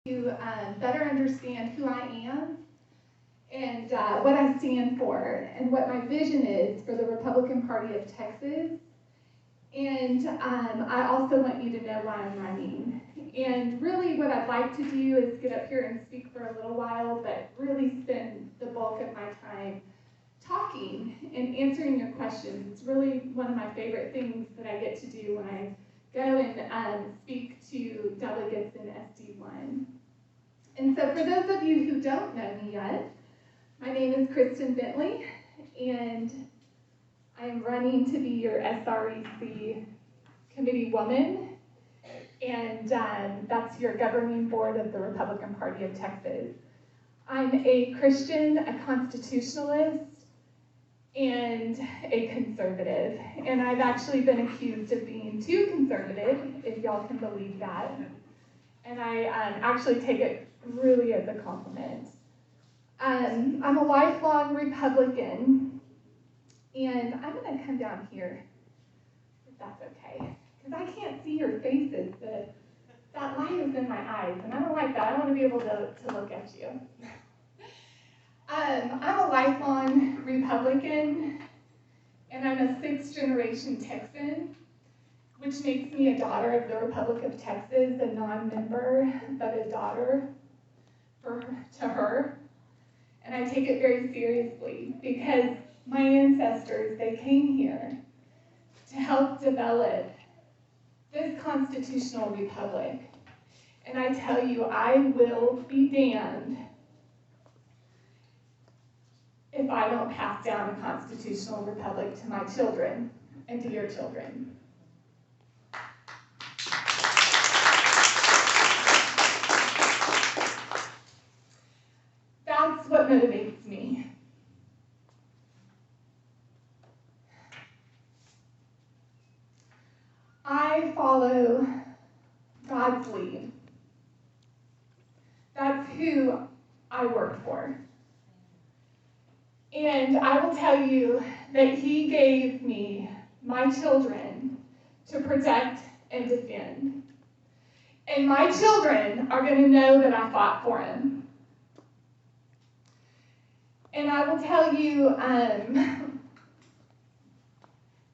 to better understand who I am and what I stand for and what my vision is for the Republican Party of Texas. And I also want you to know why I'm running. And really what I'd like to do is get up here and speak for a little while, but really spend the bulk of my time talking and answering your questions. It's really one of my favorite things that I get to do when I go and speak to delegates in SD1. And so for those of you who don't know me yet, my name is Kristen Bentley, and I'm running to be your SREC committee woman, and that's your governing board of the Republican Party of Texas. I'm a Christian, a constitutionalist, and a conservative. And I've actually been accused of being too conservative, if y'all can believe that. And I actually take it really as a compliment. I'm a lifelong Republican, and I'm going to come down here, if that's okay, because I can't see your faces. That light is in my eyes, and I don't like that. I want to be able to look at you. I'm a lifelong Republican, and I'm a sixth-generation Texan, which makes me a daughter of the Republic of Texas, a non-member, but a daughter to her. And I take it very seriously because my ancestors, they came here to help develop this constitutional republic. And I tell you, I will be damned if I don't pass down a constitutional republic to my children and to your children. That's what motivates me. I follow God's lead. That's who I work for. And I will tell you that He gave me my children to protect and defend. And my children are going to know that I fought for Him. And I will tell you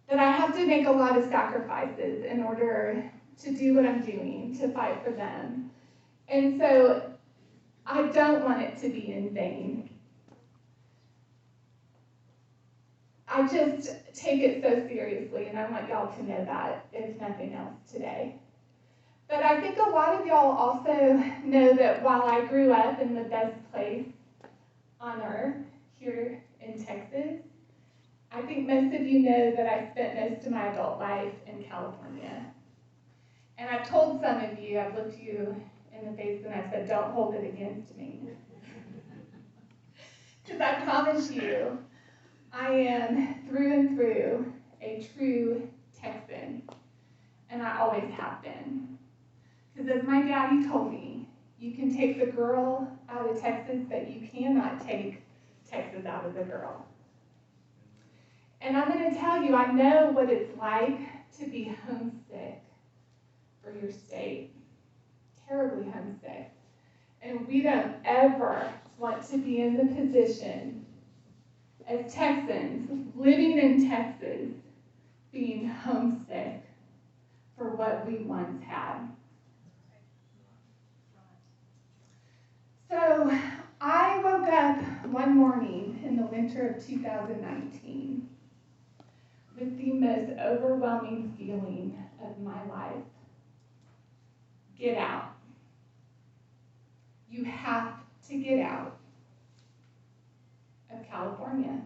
that I have to make a lot of sacrifices in order to do what I'm doing, to fight for them. And so I don't want it to be in vain. I just take it so seriously, and I want y'all to know that, if nothing else today. But I think a lot of y'all also know that while I grew up in the best place on earth, here in Texas, I think most of you know that I spent most of my adult life in California. And I've told some of you, I've looked you in the face and I said, don't hold it against me. Because I promise you, I am through and through a true Texan, and I always have been. Because as my daddy told me, you can take the girl out of Texas, but you cannot take Texas out of the girl. And I'm going to tell you, I know what it's like to be homesick for your state, terribly homesick. And we don't ever want to be in the position as Texans, living in Texas, being homesick for what we once had. So I woke up one morning in the winter of 2019 with the most overwhelming feeling of my life. Get out. You have to get out of California.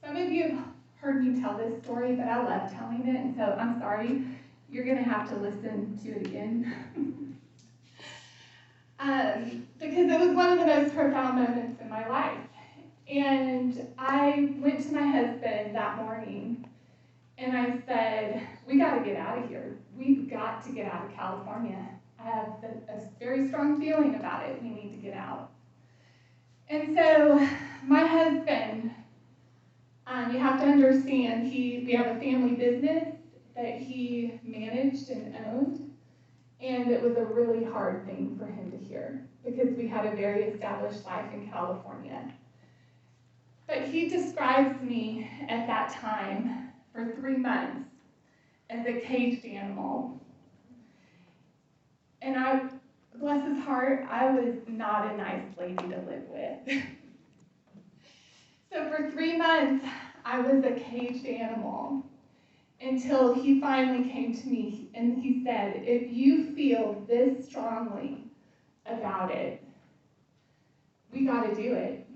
Some of you have heard me tell this story, but I love telling it, and so I'm sorry, you're going to have to listen to it again. Because it was one of the most profound moments in my life. And I went to my husband that morning, and I said, we got to get out of here. We've got to get out of California. I have a very strong feeling about it. We need to get out. And so my husband, you have to understand, we have a family business that he managed and owned. And it was a really hard thing for him to hear because we had a very established life in California. But he describes me at that time for 3 months as a caged animal. And bless his heart, I was not a nice lady to live with. So for 3 months, I was a caged animal until he finally came to me and he said, if you feel this strongly about it, we got to do it.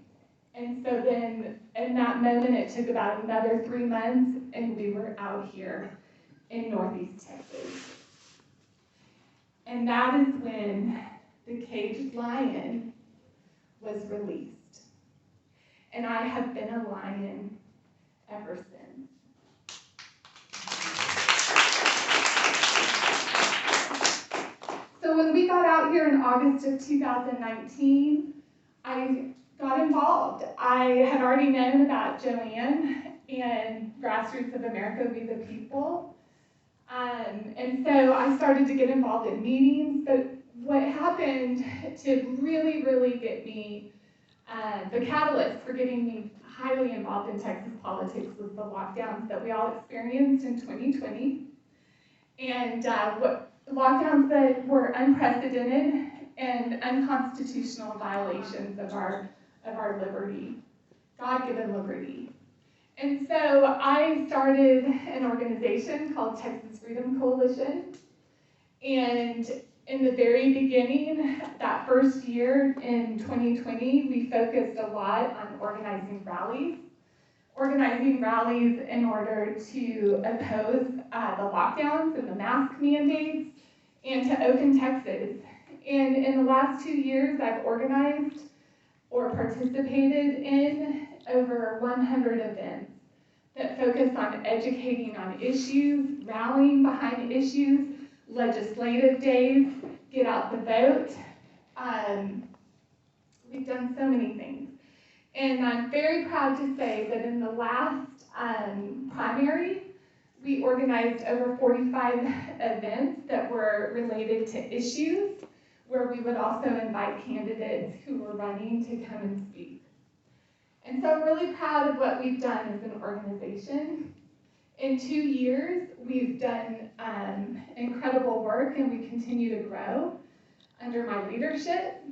And so then in that moment, it took about another 3 months and we were out here in Northeast Texas. And that is when the caged lion was released. And I have been a lion ever since. So when we got out here in August of 2019, I got involved. I had already known about Joanne and Grassroots of America, We the People. And so I started to get involved in meetings, but what happened to really, really get me, the catalyst for getting me highly involved in Texas politics was the lockdowns that we all experienced in 2020. And lockdowns that were unprecedented and unconstitutional violations of our liberty, God-given liberty. And so I started an organization called Texas Freedom Coalition. And in the very beginning, that first year in 2020, we focused a lot on organizing rallies in order to oppose the lockdowns and the mask mandates and to open Texas. And in the last 2 years, I've organized or participated in over 100 events that focus on educating on issues, rallying behind issues, legislative days, get out the vote. We've done so many things. And I'm very proud to say that in the last primary, we organized over 45 events that were related to issues, where we would also invite candidates who were running to come and speak. And so I'm really proud of what we've done as an organization. In 2 years, we've done incredible work and we continue to grow under my leadership.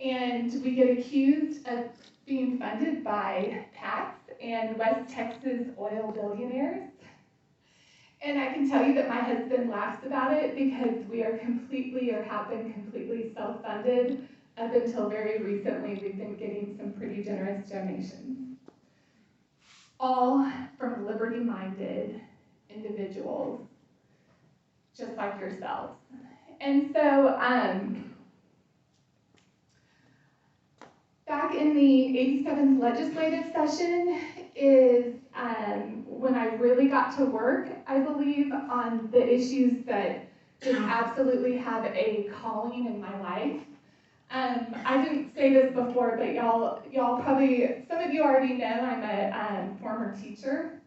And we get accused of being funded by PACs and West Texas oil billionaires. And I can tell you that my husband laughs about it because we are completely or have been completely self-funded. Up until very recently, we've been getting some pretty generous donations. All from liberty-minded individuals, just like yourselves. And so, back in the 87th legislative session is when I really got to work, I believe, on the issues that just absolutely have a calling in my life. I didn't say this before, but y'all probably, some of you already know I'm a former teacher,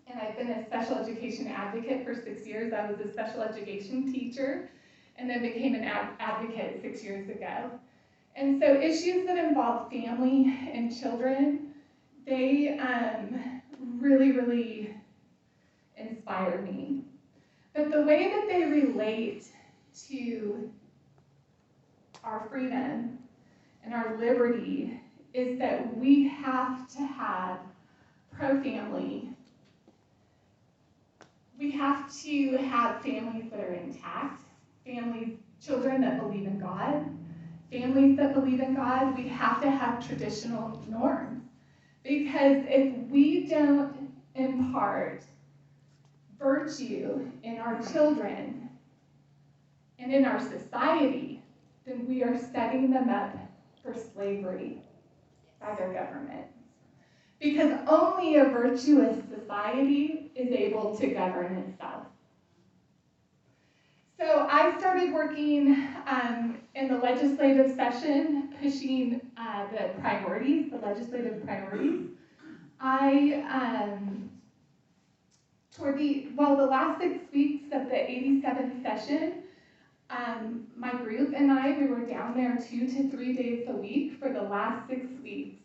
and I've been a special education advocate for 6 years. I was a special education teacher, and then became an advocate 6 years ago. And so issues that involve family and children, they really, really inspire me. But the way that they relate to our freedom and our liberty is that we have to have pro-family. We have to have families that are intact, children that believe in God, families that believe in God. We have to have traditional norms. Because if we don't impart virtue in our children and in our society, then we are setting them up for slavery by their government. Because only a virtuous society is able to govern itself. So I started working in the legislative session, pushing the legislative priorities. The last 6 weeks of the 87th session, my group and I, we were down there 2 to 3 days a week for the last 6 weeks.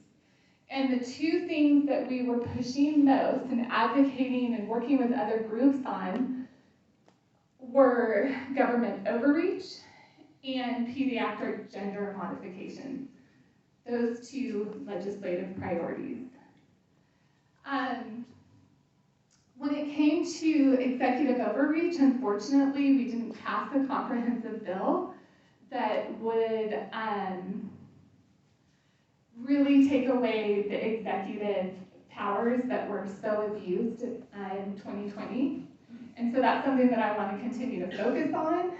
And the two things that we were pushing most and advocating and working with other groups on were government overreach and pediatric gender modification. Those two legislative priorities. When it came to executive overreach, unfortunately, we didn't pass a comprehensive bill that would really take away the executive powers that were so abused in 2020. And so that's something that I want to continue to focus on.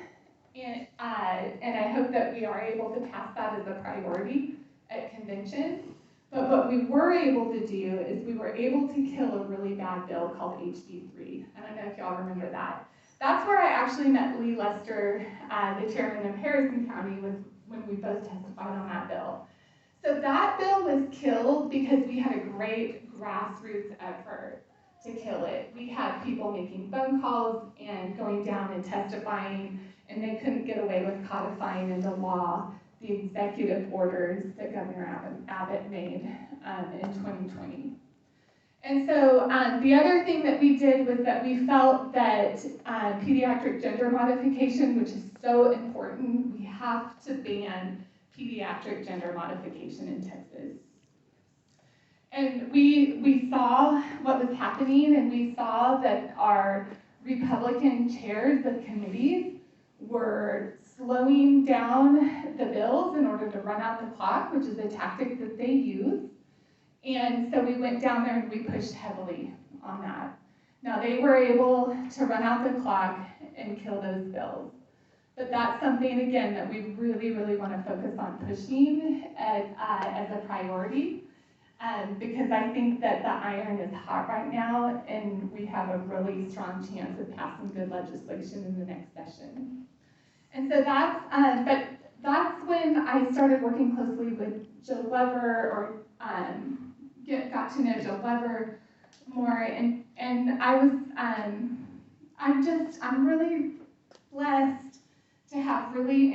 And I hope that we are able to pass that as a priority at convention. But what we were able to do is we were able to kill a really bad bill called HB3. I don't know if y'all remember that. That's where I actually met Lee Lester, the chairman of Harrison County, when we both testified on that bill. So that bill was killed because we had a great grassroots effort to kill it. We had people making phone calls and going down and testifying, and they couldn't get away with codifying into law the executive orders that Governor Abbott made in 2020. And so the other thing that we did was that we felt that pediatric gender modification, which is so important, we have to ban pediatric gender modification in Texas. And we saw what was happening, and we saw that our Republican chairs of committees were slowing down the bills in order to run out the clock, which is a tactic that they use. And so we went down there and we pushed heavily on that. Now they were able to run out the clock and kill those bills. But that's something, again, that we really, really want to focus on pushing as a priority. Because I think that the iron is hot right now, and we have a really strong chance of passing good legislation in the next session. And so but that's when I started working closely with Joe Glover, or got to know Joe Glover more, and I'm really blessed to have really